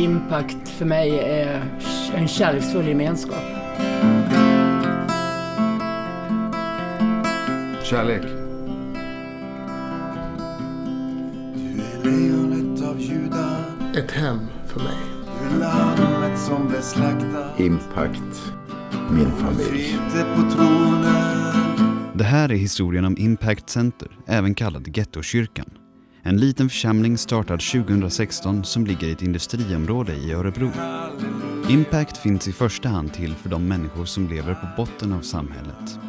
Impact för mig är en kärleksfull gemenskap. Kärlek. Du är lejonet av Juda. Ett hem för mig. Du är lammet som blev slaktat. Impact. Min familj. Sitter på tronen. Det här är historien om Impact Center, även kallad Gettokyrkan. En liten församling startad 2016 som ligger i ett industriområde i Örebro. Impact finns i första hand till för de människor som lever på botten av samhället.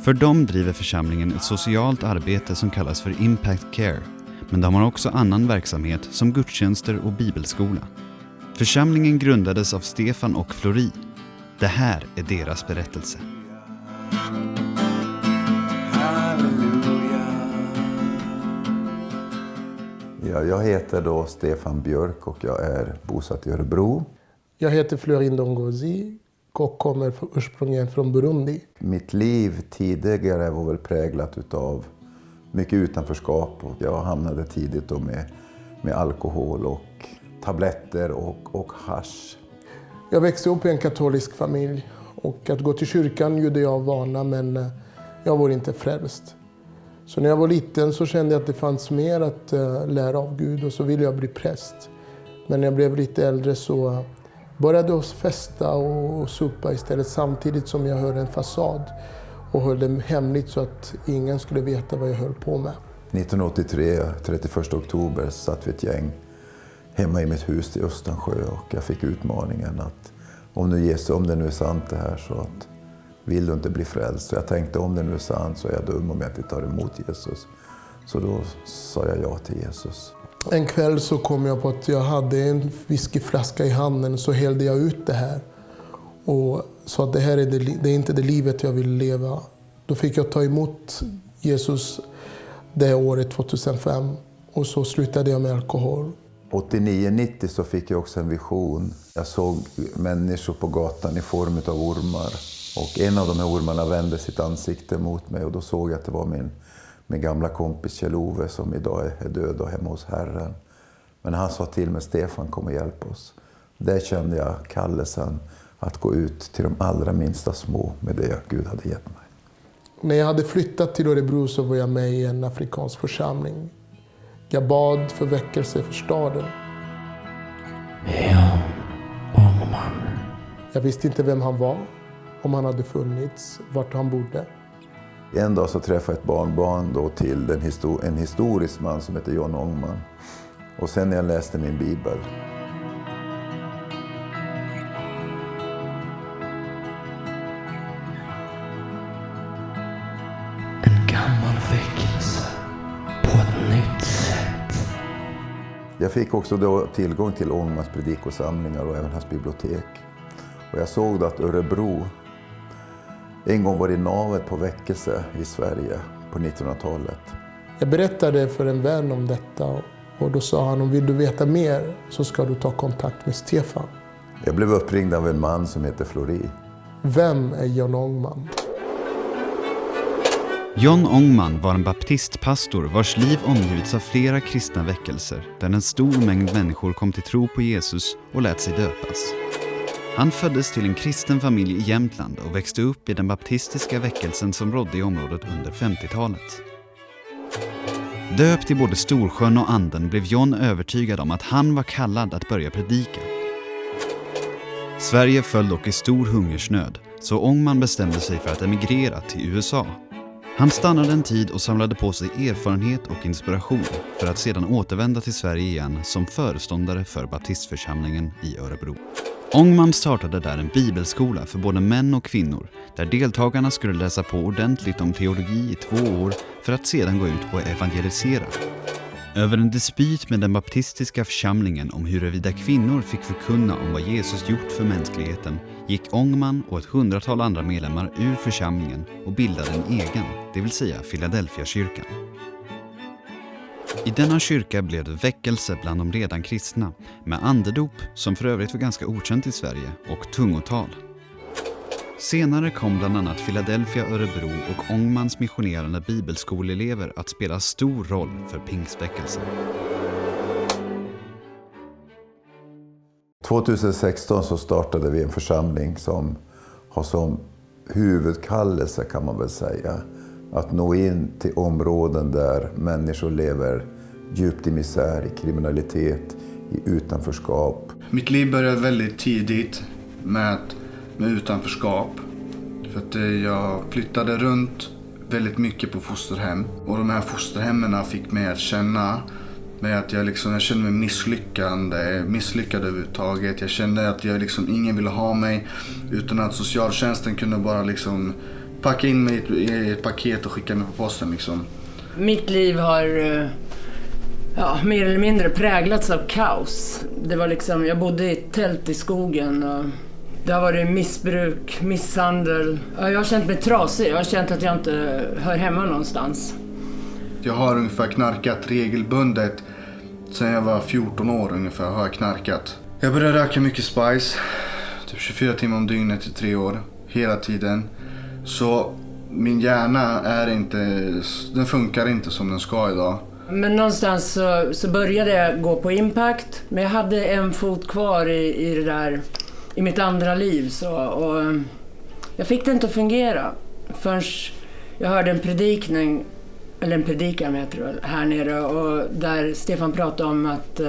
För dem driver församlingen ett socialt arbete som kallas för Impact Care, men de har också annan verksamhet som gudstjänster och bibelskola. Församlingen grundades av Stefan och Flori. Det här är deras berättelse. Ja, jag heter då Stefan Björk och jag är bosatt i Örebro. Jag heter Florin Dongozi och kommer ursprungligen från Burundi. Mitt liv tidigare var väl präglat utav mycket utanförskap. Och jag hamnade tidigt då med alkohol och tabletter och hasch. Jag växte upp i en katolisk familj och att gå till kyrkan gjorde jag vana, men jag var inte frälst. Så när jag var liten så kände jag att det fanns mer att lära av Gud och så ville jag bli präst. Men när jag blev lite äldre så började jag festa och supa istället, samtidigt som jag höll en fasad och höll det hemligt så att ingen skulle veta vad jag höll på med. 1983, 31 oktober, satt vi ett gäng hemma i mitt hus i Östansjö och jag fick utmaningen att om det nu är sant det här, så att vill du inte bli frälst? Så jag tänkte, om det nu är sant så är jag dum om jag inte tar emot Jesus. Så då sa jag ja till Jesus. En kväll så kom jag på att jag hade en whiskyflaska i handen, så hällde jag ut det här. Och sa att det här är det är inte det livet jag vill leva. Då fick jag ta emot Jesus det året 2005 och så slutade jag med alkohol. 89-90 så fick jag också en vision. Jag såg människor på gatan i form av ormar. Och en av de här ormarna vände sitt ansikte mot mig och då såg jag att det var min gamla kompis Kjell-Ove som idag är död och hemma hos Herren. Men han sa till mig, Stefan, kom och hjälp oss. Där kände jag kallelsen att gå ut till de allra minsta små med det Gud hade gett mig. När jag hade flyttat till Örebro så var jag med i en afrikansk församling. Jag bad för väckelse för staden. Ja, Ångman. Jag visste inte vem han var, om han hade funnits, vart han bodde. En dag så träffade jag ett barnbarn då till en historisk man som heter John Ångman. Och sen när jag läste min bibel. En gammal väckelse på ett nytt sätt. Jag fick också då tillgång till Ångmans predikosamlingar och även hans bibliotek. Och jag såg då att Örebro en gång var i navet på väckelse i Sverige på 1900-talet. Jag berättade för en vän om detta och då sa han, om vill du veta mer så ska du ta kontakt med Stefan. Jag blev uppringd av en man som heter Flori. Vem är John Ångman? John Ångman var en baptistpastor vars liv omgivits av flera kristna väckelser där en stor mängd människor kom till tro på Jesus och lät sig döpas. Han föddes till en kristen familj i Jämtland och växte upp i den baptistiska väckelsen som rådde i området under 50-talet. Döpt i både Storsjön och Anden blev John övertygad om att han var kallad att börja predika. Sverige föll dock i stor hungersnöd, så Ångman bestämde sig för att emigrera till USA. Han stannade en tid och samlade på sig erfarenhet och inspiration för att sedan återvända till Sverige igen som föreståndare för baptistförsamlingen i Örebro. Ångman startade där en bibelskola för både män och kvinnor där deltagarna skulle läsa på ordentligt om teologi i 2 år för att sedan gå ut och evangelisera. Över en dispyt med den baptistiska församlingen om huruvida kvinnor fick förkunna om vad Jesus gjort för mänskligheten gick Ångman och ett 100-tal andra medlemmar ur församlingen och bildade en egen, det vill säga Philadelphia-kyrkan. I denna kyrka blev det väckelse bland de redan kristna med andedop, som för övrigt var ganska okänt i Sverige, och tungotal. Senare kom bland annat Philadelphia, Örebro och Ångmans missionerande bibelskoleelever att spela stor roll för pingstväckelsen. 2016 så startade vi en församling som har som huvudkallelse, kan man väl säga, att nå in till områden där människor lever djupt i misär, i kriminalitet, i utanförskap. Mitt liv började väldigt tidigt med utanförskap. För att jag flyttade runt väldigt mycket på fosterhem. Och de här fosterhemmen fick mig att känna med att jag kände mig misslyckad överhuvudtaget. Jag kände att ingen ville ha mig, utan att socialtjänsten kunde bara packa in mig i ett paket och skicka mig på posten. Mitt liv har mer eller mindre präglats av kaos. Det var jag bodde i ett tält i skogen och det har varit missbruk, misshandel. Jag har känt mig trasig, jag har känt att jag inte hör hemma någonstans. Jag har ungefär knarkat regelbundet. Sen jag var 14 år ungefär har jag knarkat. Jag började röka mycket spice. Typ 24 timmar om dygnet i 3 år. Hela tiden. Så min hjärna den funkar inte som den ska idag. Men någonstans så började jag gå på Impact. Men jag hade en fot kvar i det där, i mitt andra liv. Och jag fick det inte att fungera. Förrän jag hörde en predikan heter det väl, här nere. Och där Stefan pratade om att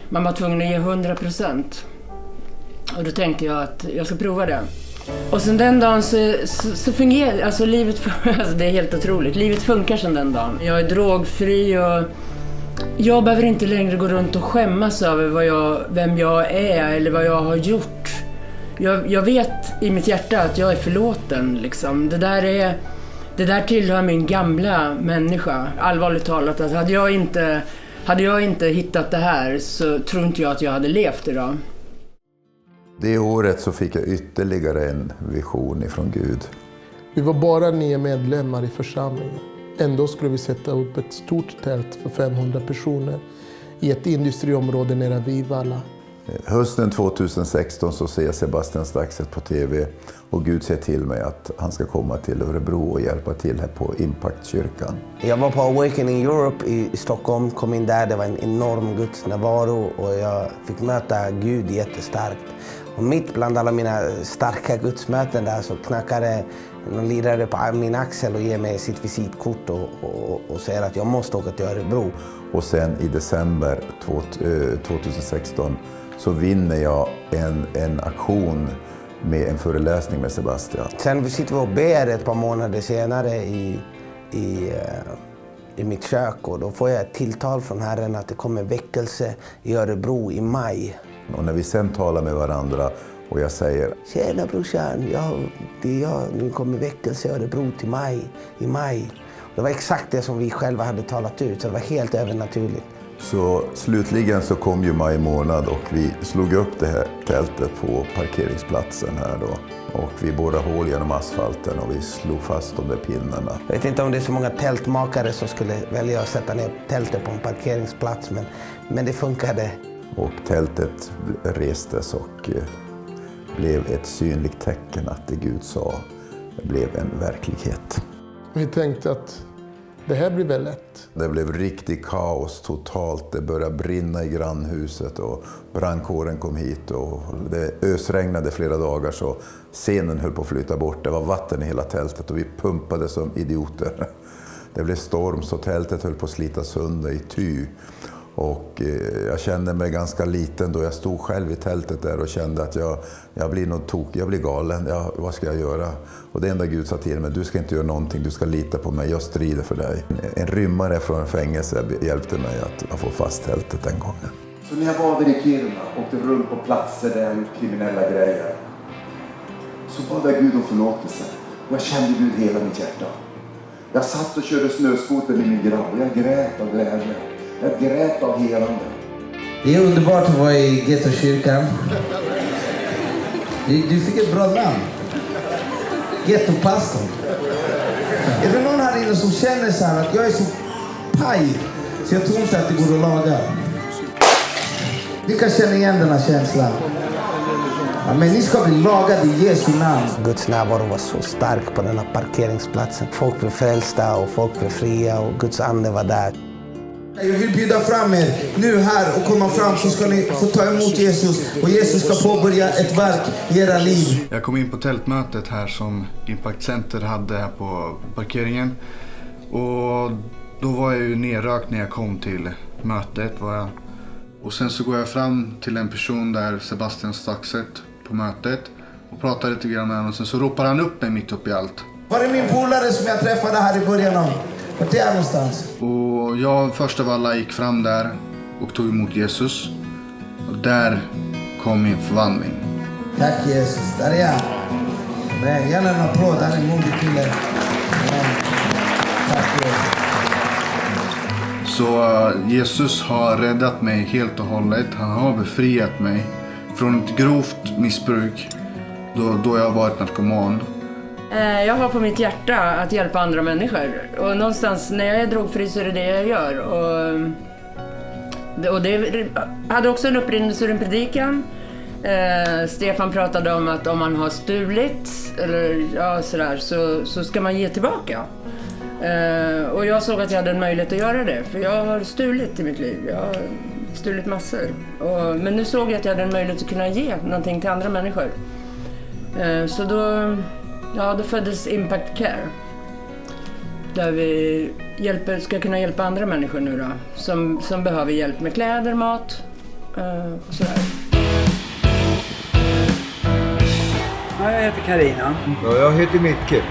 man var tvungen att ge 100%. Och då tänkte jag att jag ska prova det. Och sen den dagen så fungerar alltså livet, alltså det är helt otroligt. Livet funkar sen den dagen. Jag är drogfri och jag behöver inte längre gå runt och skämmas över vem jag är eller vad jag har gjort. Jag vet i mitt hjärta att jag är förlåten. Det där tillhör min gamla människa. Allvarligt talat, att hade jag inte hittat det här så tror inte jag att jag hade levt idag. Det året så fick jag ytterligare en vision ifrån Gud. Vi var bara 9 medlemmar i församlingen. Ändå skulle vi sätta upp ett stort tält för 500 personer i ett industriområde nära Vivalla. Hösten 2016 så ser jag Sebastian Staxet på TV och Gud säger till mig att han ska komma till Örebro och hjälpa till här på Impactkyrkan. Jag var på Awakening Europe i Stockholm, kom in där, det var en enorm Guds närvaro och jag fick möta Gud jättestarkt. Och mitt bland alla mina starka gudsmöten där så knackade någon lirare på min axel och ger mig sitt visitkort och säger att jag måste åka till Örebro. Och sen i december 2016 så vinner jag en aktion med en föreläsning med Sebastian. Sen sitter vi och ber ett par månader senare i mitt kök och då får jag ett tilltal från Herren att det kommer väckelse i Örebro i maj. Och när vi sen talar med varandra och jag säger: Tjena brorsan, nu kommer väckelse i Örebro till i maj. Det var exakt det som vi själva hade talat ut, så det var helt övernaturligt. Så slutligen så kom ju maj månad och vi slog upp det här tältet på parkeringsplatsen här då. Och vi borrade hål genom asfalten och vi slog fast de där pinnarna. Jag vet inte om det är så många tältmakare som skulle välja att sätta ner tältet på en parkeringsplats, men det funkade. Och tältet restes och blev ett synligt tecken att det Gud sa blev en verklighet. Vi tänkte att det här blir väl lätt. Det blev riktigt kaos totalt. Det började brinna i grannhuset och brandkåren kom hit och det ösregnade flera dagar så scenen höll på att flytta bort. Det var vatten i hela tältet och vi pumpade som idioter. Det blev storm så tältet höll på att slita sönder i ty. Och jag kände mig ganska liten då jag stod själv i tältet där och kände att jag blir nog tokig, jag blir galen. Vad ska jag göra? Och det enda Gud sa till mig: du ska inte göra någonting, du ska lita på mig, jag strider för dig. En rymmare från en fängelse hjälpte mig att få fast tältet den gången. Så när jag var där i Kiruna och åkte runt på platser där jag gjort kriminella grejer, så bad jag Gud om förlåtelse. Och jag kände Gud hela mitt hjärta. Jag satt och körde snöskoter med min grabb och jag grät av glädje. Jag grät av helande. Det är underbart att vara i Gettokyrkan. Du fick ett bra namn. Gettopastorn. Är det någon här inne som känner så här att jag är så paj så jag tror inte att det går att laga? Ni kan känna igen den här känslan. Ja, men ni ska bli lagade i Jesu namn. Guds närvaro var så stark på den här parkeringsplatsen. Folk blev frälsta och folk blev fria och Guds ande var där. Jag vill bjuda fram er nu här och komma fram så ska ni få ta emot Jesus. Och Jesus ska påbörja ett verk i era liv. Jag kom in på tältmötet här som Impact Center hade här på parkeringen. Och då var jag ju nerrökt när jag kom till mötet. Och sen så går jag fram till en person där, Sebastian Staxet, på mötet. Och pratar lite grann med honom och sen så ropar han upp mig mitt upp i allt. Var är min polare som jag träffade här i början av? Vart är jag någonstans? Och jag först av alla gick fram där och tog emot Jesus. Och där kom min förvandling. Tack Jesus, där är jag. Men gärna en applåd, där är en modig kille. Tack Jesus. Så Jesus har räddat mig helt och hållet. Han har befriat mig från ett grovt missbruk då jag varit narkoman. Jag har på mitt hjärta att hjälpa andra människor. Och någonstans när jag är drogfri så är det det jag gör. Och det hade också en upprinnelse ur en predikan. Stefan pratade om att om man har stulit eller sådär, så ska man ge tillbaka. Och jag såg att jag hade en möjlighet att göra det. För jag har stulit i mitt liv. Jag har stulit massor. Men nu såg jag att jag hade en möjlighet att kunna ge någonting till andra människor. Så då föddes Impact Care. Där vi ska kunna hjälpa andra människor nu då. Som behöver hjälp med kläder, mat och sådär. Ja, jag heter Carina. Ja, jag heter Micke.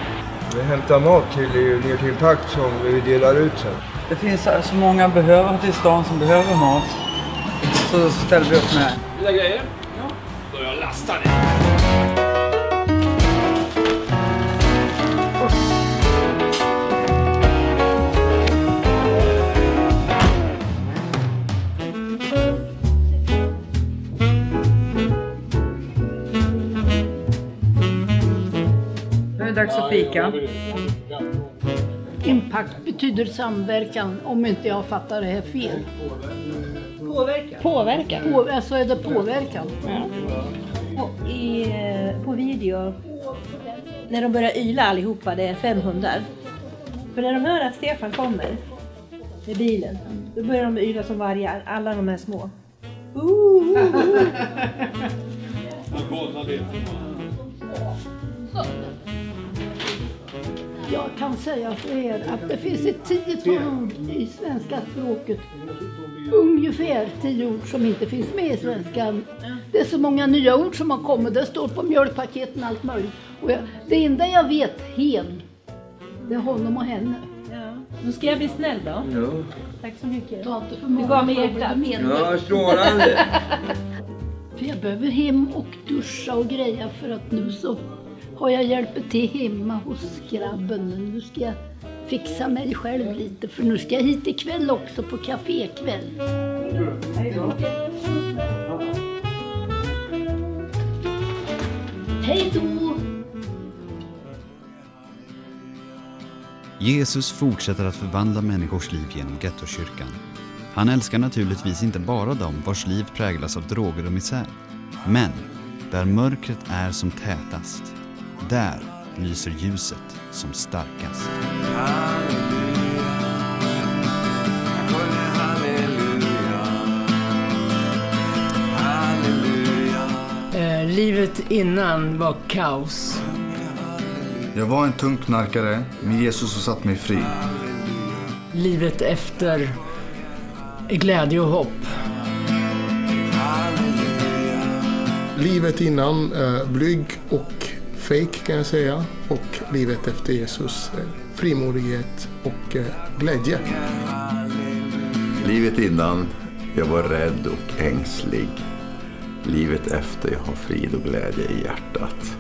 Vi hämtar mat ner till Impact som vi delar ut sen. Det finns så många behövare till stan som behöver mat. Så ställer vi upp med det. Lilla grejer? Ja. Då jag lastar det. Nu är det dags att fika. Impact betyder samverkan, om inte jag fattar det här fel. Påverkan? Alltså är det påverkan. Ja. Och på video, när de börjar yla allihopa, det är 5 hundar. För när de hör att Stefan kommer med bilen, då börjar de yla som vargar, alla de här små. Jag kan säga för er att det finns ett 10-tal ord i svenska språket. Ungefär 10 ord som inte finns med i svenskan. Det är så många nya ord som har kommit. Det står på mjölkpaketen allt möjligt. Och det enda jag vet hen, det är honom och henne. Ja. Nu ska jag bli snäll då. Ja. Tack så mycket. Du gav mig hjärtat. Ja, strålande. För jag behöver hem och duscha och greja för att nu så har jag hjälpt till hemma hos grabben. Nu ska jag fixa mig själv lite för nu ska jag hit ikväll också på kafékväll. Hej då. Hej då! Jesus fortsätter att förvandla människors liv genom Gettokyrkan. Han älskar naturligtvis inte bara dem vars liv präglas av droger och misär. Men där mörkret är som tätast, där lyser ljuset som starkast. Livet innan var kaos. Jag var en tung knarkare, men Jesus har satt mig fri. Livet efter är glädje och hopp. Livet innan blyg och fake kan jag säga. Och livet efter Jesus, frimodighet och glädje. Livet innan, jag var rädd och ängslig. Livet efter, jag har frid och glädje i hjärtat.